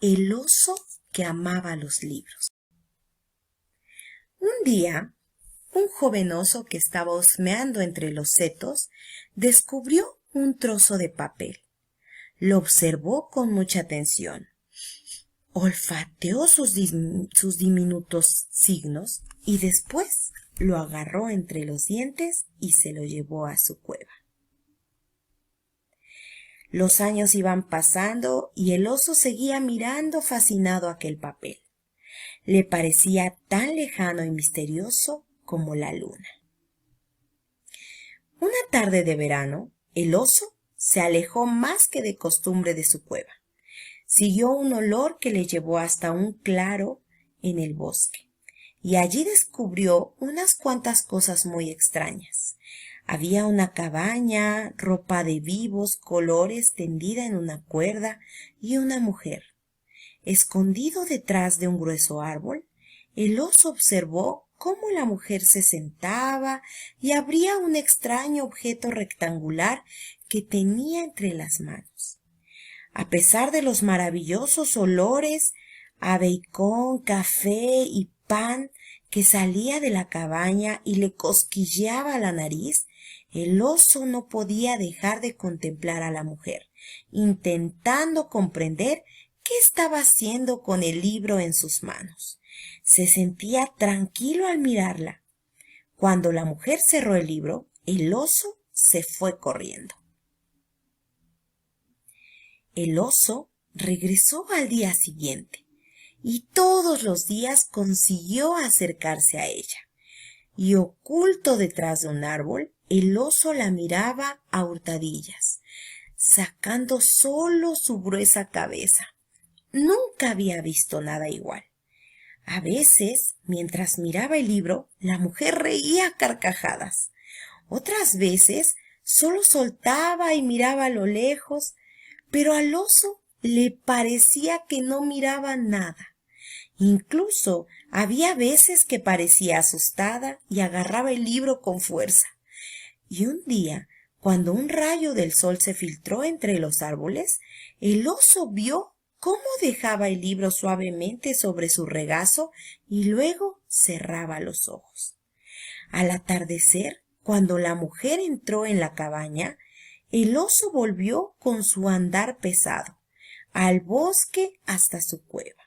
El oso que amaba los libros. Un día, un joven oso que estaba husmeando entre los setos descubrió un trozo de papel. Lo observó con mucha atención. Olfateó sus diminutos signos y después lo agarró entre los dientes y se lo llevó a su cueva. Los años iban pasando y el oso seguía mirando fascinado aquel papel. Le parecía tan lejano y misterioso como la luna. Una tarde de verano, el oso se alejó más que de costumbre de su cueva. Siguió un olor que le llevó hasta un claro en el bosque, y allí descubrió unas cuantas cosas muy extrañas. Había una cabaña, ropa de vivos colores tendida en una cuerda y una mujer. Escondido detrás de un grueso árbol, el oso observó cómo la mujer se sentaba y abría un extraño objeto rectangular que tenía entre las manos. A pesar de los maravillosos olores a bacon, café y pan que salía de la cabaña y le cosquilleaba la nariz, el oso no podía dejar de contemplar a la mujer, intentando comprender qué estaba haciendo con el libro en sus manos. Se sentía tranquilo al mirarla. Cuando la mujer cerró el libro, el oso se fue corriendo. El oso regresó al día siguiente y todos los días consiguió acercarse a ella. Y oculto detrás de un árbol, el oso la miraba a hurtadillas, sacando solo su gruesa cabeza. Nunca había visto nada igual. A veces, mientras miraba el libro, la mujer reía a carcajadas. Otras veces, solo soltaba y miraba a lo lejos, pero al oso le parecía que no miraba nada. Incluso había veces que parecía asustada y agarraba el libro con fuerza. Y un día, cuando un rayo del sol se filtró entre los árboles, el oso vio cómo dejaba el libro suavemente sobre su regazo y luego cerraba los ojos. Al atardecer, cuando la mujer entró en la cabaña, el oso volvió con su andar pesado, al bosque hasta su cueva.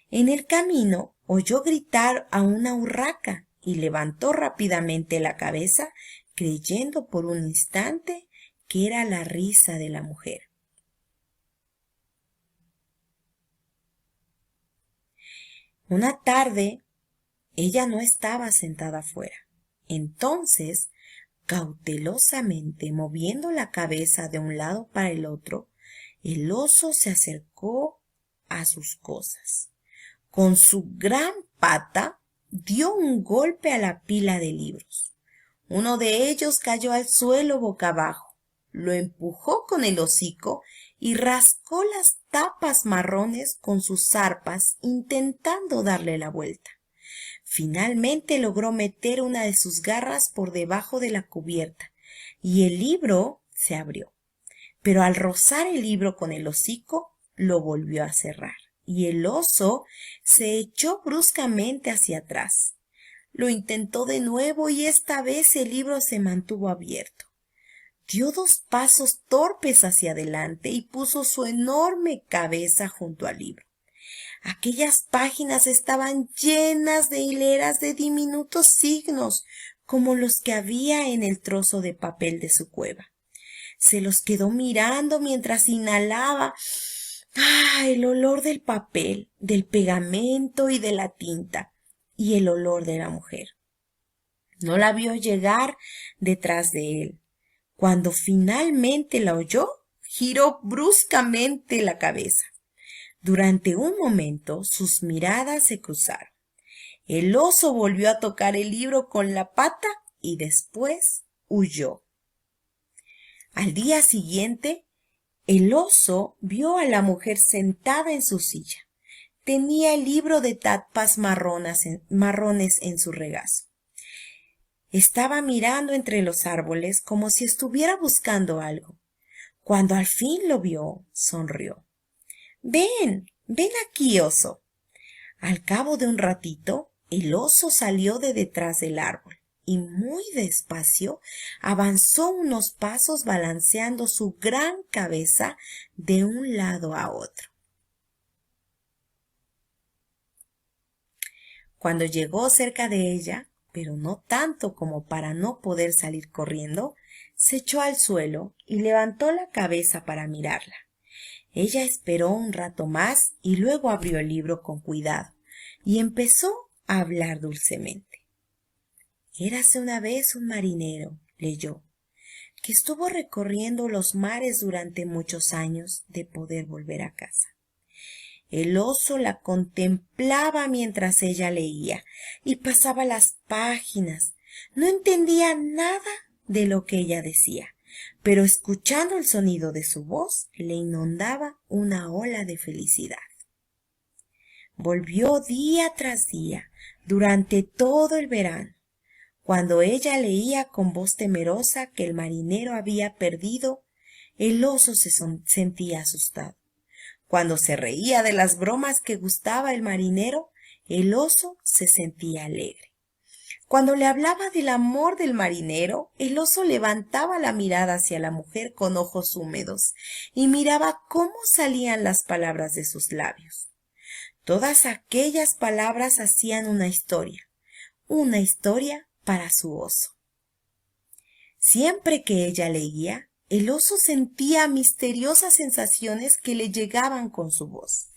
En el camino oyó gritar a una urraca y levantó rápidamente la cabeza, creyendo por un instante que era la risa de la mujer. Una tarde, ella no estaba sentada afuera. Entonces, cautelosamente moviendo la cabeza de un lado para el otro, el oso se acercó a sus cosas. Con su gran pata dio un golpe a la pila de libros. Uno de ellos cayó al suelo boca abajo, lo empujó con el hocico y rascó las tapas marrones con sus zarpas intentando darle la vuelta. Finalmente logró meter una de sus garras por debajo de la cubierta y el libro se abrió. Pero al rozar el libro con el hocico, lo volvió a cerrar y el oso se echó bruscamente hacia atrás. Lo intentó de nuevo y esta vez el libro se mantuvo abierto. Dio 2 pasos torpes hacia adelante y puso su enorme cabeza junto al libro. Aquellas páginas estaban llenas de hileras de diminutos signos, como los que había en el trozo de papel de su cueva. Se los quedó mirando mientras inhalaba el olor del papel, del pegamento y de la tinta, y el olor de la mujer. No la vio llegar detrás de él. Cuando finalmente la oyó, giró bruscamente la cabeza. Durante un momento sus miradas se cruzaron. El oso volvió a tocar el libro con la pata y después huyó. Al día siguiente, el oso vio a la mujer sentada en su silla. Tenía el libro de tapas marrones en su regazo. Estaba mirando entre los árboles como si estuviera buscando algo. Cuando al fin lo vio, sonrió. «Ven, Ven aquí, oso. Al cabo de un ratito, el oso salió de detrás del árbol y muy despacio avanzó unos pasos balanceando su gran cabeza de un lado a otro. Cuando llegó cerca de ella, pero no tanto como para no poder salir corriendo, se echó al suelo y levantó la cabeza para mirarla. Ella esperó un rato más y luego abrió el libro con cuidado y empezó a hablar dulcemente. Érase una vez un marinero, leyó, que estuvo recorriendo los mares durante muchos años de poder volver a casa. El oso la contemplaba mientras ella leía y pasaba las páginas. No entendía nada de lo que ella decía, pero escuchando el sonido de su voz le inundaba una ola de felicidad. Volvió día tras día durante todo el verano. Cuando ella leía con voz temerosa que el marinero había perdido, el oso se sentía asustado. Cuando se reía de las bromas que gustaba el marinero, el oso se sentía alegre. Cuando le hablaba del amor del marinero, el oso levantaba la mirada hacia la mujer con ojos húmedos y miraba cómo salían las palabras de sus labios. Todas aquellas palabras hacían una historia para su oso. Siempre que ella leía, el oso sentía misteriosas sensaciones que le llegaban con su voz.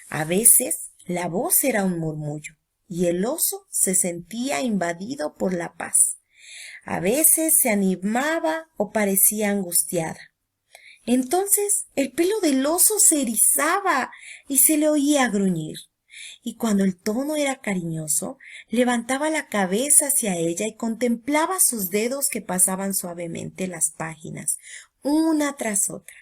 A veces la voz era un murmullo y el oso se sentía invadido por la paz. A veces se animaba o parecía angustiada. Entonces el pelo del oso se erizaba y se le oía gruñir. Y cuando el tono era cariñoso, levantaba la cabeza hacia ella y contemplaba sus dedos que pasaban suavemente las páginas, una tras otra.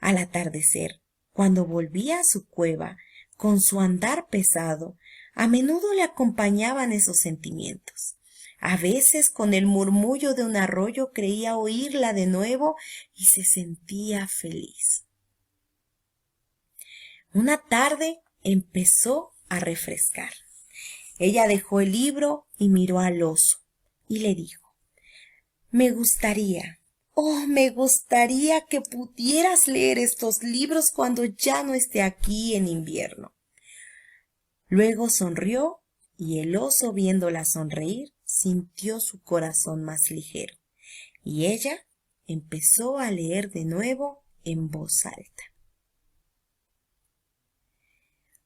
Al atardecer, cuando volvía a su cueva, con su andar pesado, a menudo le acompañaban esos sentimientos. A veces, con el murmullo de un arroyo, creía oírla de nuevo y se sentía feliz. Una tarde empezó a refrescar. Ella dejó el libro y miró al oso y le dijo: me gustaría que pudieras leer estos libros cuando ya no esté aquí en invierno. Luego sonrió y el oso, viéndola sonreír, sintió su corazón más ligero y ella empezó a leer de nuevo en voz alta.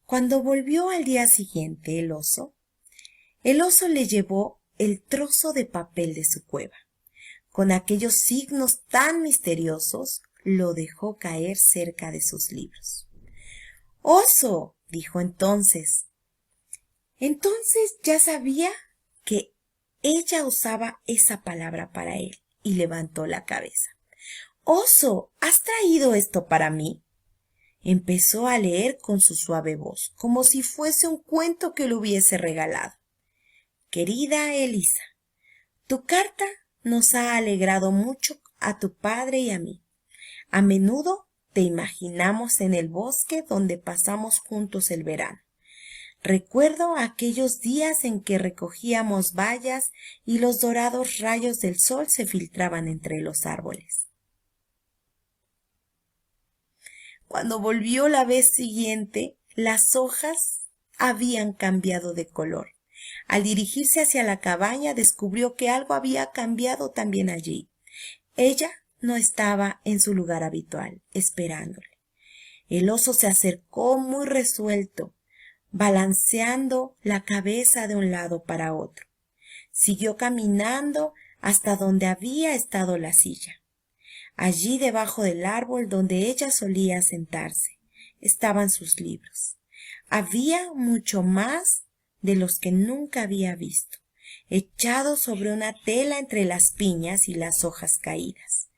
Cuando volvió al día siguiente el oso le llevó el trozo de papel de su cueva. Con aquellos signos tan misteriosos, lo dejó caer cerca de sus libros. «Oso», dijo entonces ya sabía que ella usaba esa palabra para él y levantó la cabeza. «Oso, ¿has traído esto para mí?». Empezó a leer con su suave voz, como si fuese un cuento que le hubiese regalado. «Querida Elisa, tu carta nos ha alegrado mucho a tu padre y a mí. A menudo te imaginamos en el bosque donde pasamos juntos el verano. Recuerdo aquellos días en que recogíamos bayas y los dorados rayos del sol se filtraban entre los árboles. Cuando volvió la vez siguiente, las hojas habían cambiado de color. Al dirigirse hacia la cabaña, descubrió que algo había cambiado también allí. Ella no estaba en su lugar habitual, esperándole. El oso se acercó muy resuelto, balanceando la cabeza de un lado para otro. Siguió caminando hasta donde había estado la silla. Allí, debajo del árbol donde ella solía sentarse, estaban sus libros. Había mucho más de los que nunca había visto, echados sobre una tela entre las piñas y las hojas caídas.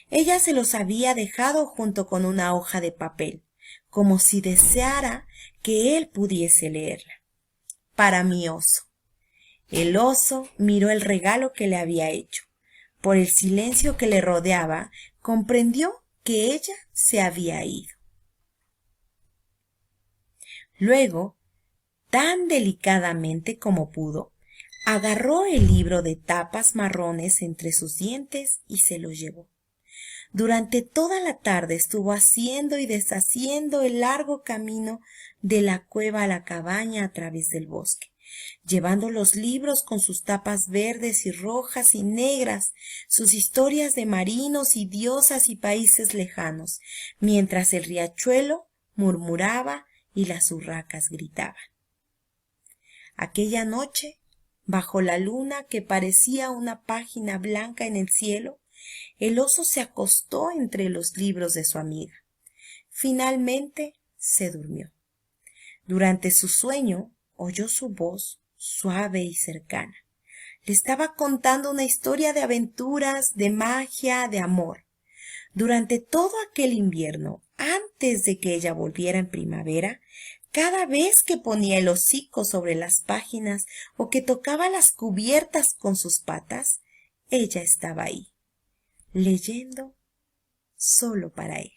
Ella se los había dejado junto con una hoja de papel, como si deseara que él pudiese leerla. «Para mi oso». El oso miró el regalo que le había hecho. Por el silencio que le rodeaba, comprendió que ella se había ido. Luego, tan delicadamente como pudo, agarró el libro de tapas marrones entre sus dientes y se lo llevó. Durante toda la tarde estuvo haciendo y deshaciendo el largo camino de la cueva a la cabaña a través del bosque, llevando los libros con sus tapas verdes y rojas y negras, sus historias de marinos y diosas y países lejanos, mientras el riachuelo murmuraba y las urracas gritaban. Aquella noche, bajo la luna que parecía una página blanca en el cielo, el oso se acostó entre los libros de su amiga. Finalmente se durmió. Durante su sueño oyó su voz suave y cercana. Le estaba contando una historia de aventuras, de magia, de amor. Durante todo aquel invierno, antes de que ella volviera en primavera, cada vez que ponía el hocico sobre las páginas o que tocaba las cubiertas con sus patas, ella estaba ahí, leyendo solo para él.